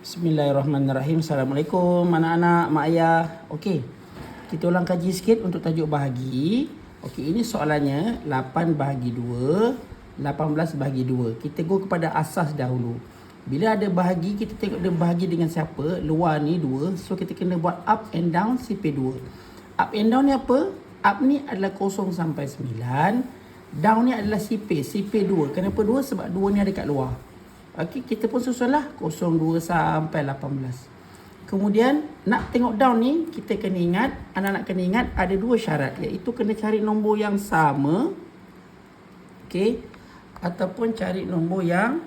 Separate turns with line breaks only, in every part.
Bismillahirrahmanirrahim. Assalamualaikum anak-anak, mak ayah. Okey. Kita ulang kaji sikit untuk tajuk bahagi. Okey, ini soalannya 8 bahagi 2, 18 bahagi 2. Kita go kepada asas dahulu. Bila ada bahagi, kita tengok dia bahagi dengan siapa? Luar ni 2. So kita kena buat up and down CP2. Up and down ni apa? Up ni adalah 0 sampai 9. Down ni adalah CP2. Kenapa 2? Sebab 2 ni ada kat luar. Okey, kita pun susunlah 02 sampai 18. Kemudian nak tengok down ni, kita kena ingat, anak-anak kena ingat ada 2 syarat, iaitu kena cari nombor yang sama, okey, ataupun cari nombor yang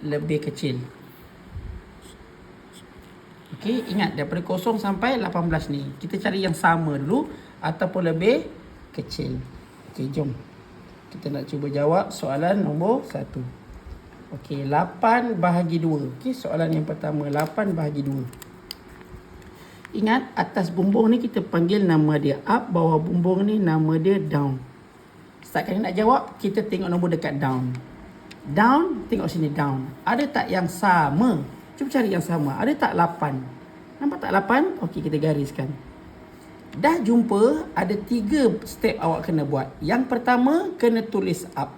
lebih kecil. Okey, ingat daripada 0 sampai 18 ni, kita cari yang sama dulu ataupun lebih kecil. Okey, jom. Kita nak cuba jawab soalan nombor 1. Okey, 8 bahagi 2. Okey, soalan yang pertama, 8 bahagi 2. Ingat, atas bumbung ni kita panggil nama dia up, bawah bumbung ni nama dia down. Start kali nak jawab, kita tengok nombor dekat down. Down, tengok sini down. Ada tak yang sama? Cuba cari yang sama. Ada tak 8? Nampak tak 8? Okey, kita gariskan. Dah jumpa, ada 3 step awak kena buat. Yang pertama, kena tulis up.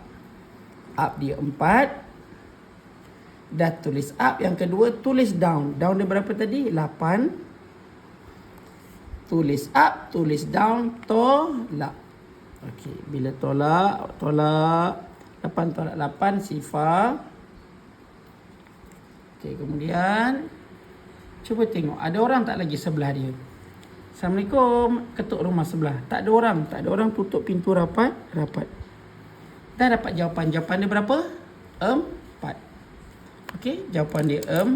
Up dia 4. Dah tulis up. Yang kedua, tulis down. Down dia berapa tadi? 8. Tulis up, tulis down, tolak. Okey, bila tolak, 8 tolak 8, sifar. Okey, kemudian cuba tengok, ada orang tak lagi sebelah dia? Assalamualaikum, ketuk rumah sebelah. Tak ada orang, tutup pintu rapat. Dah dapat jawapan. Jawapan dia berapa? 4. Okey, jawapan dia 4.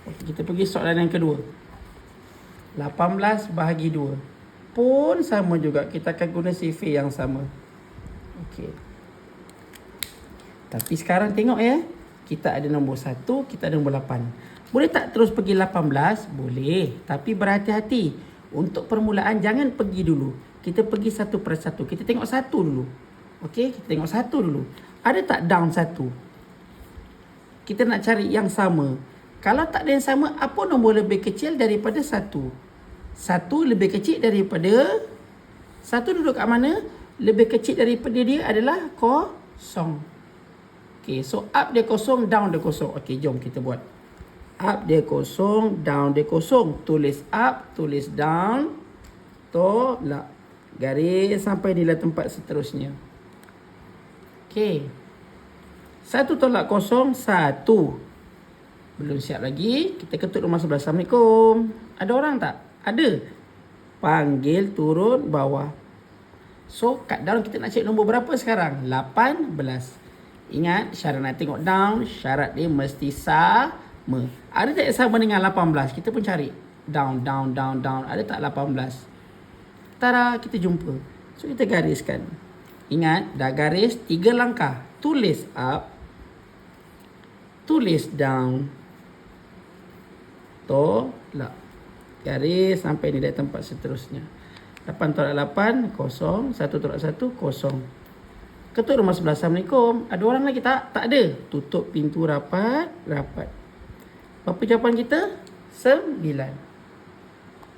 Okey, kita pergi soalan yang kedua. 18 bahagi 2. Pun sama juga, kita akan guna sifir yang sama. Okey. Tapi sekarang tengok ya. Kita ada nombor 1, kita ada nombor 8. Boleh tak terus pergi 18? Boleh. Tapi berhati-hati. Untuk permulaan jangan pergi dulu. Kita pergi satu per satu. Kita tengok 1 dulu. Okey, kita tengok 1 dulu. Ada tak down 1? Kita nak cari yang sama. Kalau tak ada yang sama, apa nombor lebih kecil daripada 1? 1 lebih kecil daripada 1 duduk kat mana? Lebih kecil daripada dia adalah 0. Okey, so up dia 0, down dia 0. Okey, jom kita buat. Up dia 0, down dia 0. Tulis up, tulis down, tolak. Garis sampai nilai tempat seterusnya. Okey. 1 tolak 0, 1. Belum siap lagi. Kita ketuk rumah sebelah. Assalamualaikum. Ada orang tak? Ada. Panggil turun bawah. So, kat down kita nak cek nombor berapa sekarang? 18. Ingat, syarat nak tengok down, syarat dia mesti sama. Ada tak sama dengan 18? Kita pun cari. Down. Ada tak 18? Tara, kita jumpa. So, kita gariskan. Ingat, dah garis 3 langkah. Tulis up. Tulis down. Tolak. Garis sampai nilai tempat seterusnya. 8 tolak 8, 0. 1 tolak 1, 0. Ketuk rumah sebelah. Assalamualaikum. Ada orang lagi tak? Tak ada. Tutup pintu rapat. Berapa jawapan kita? 9.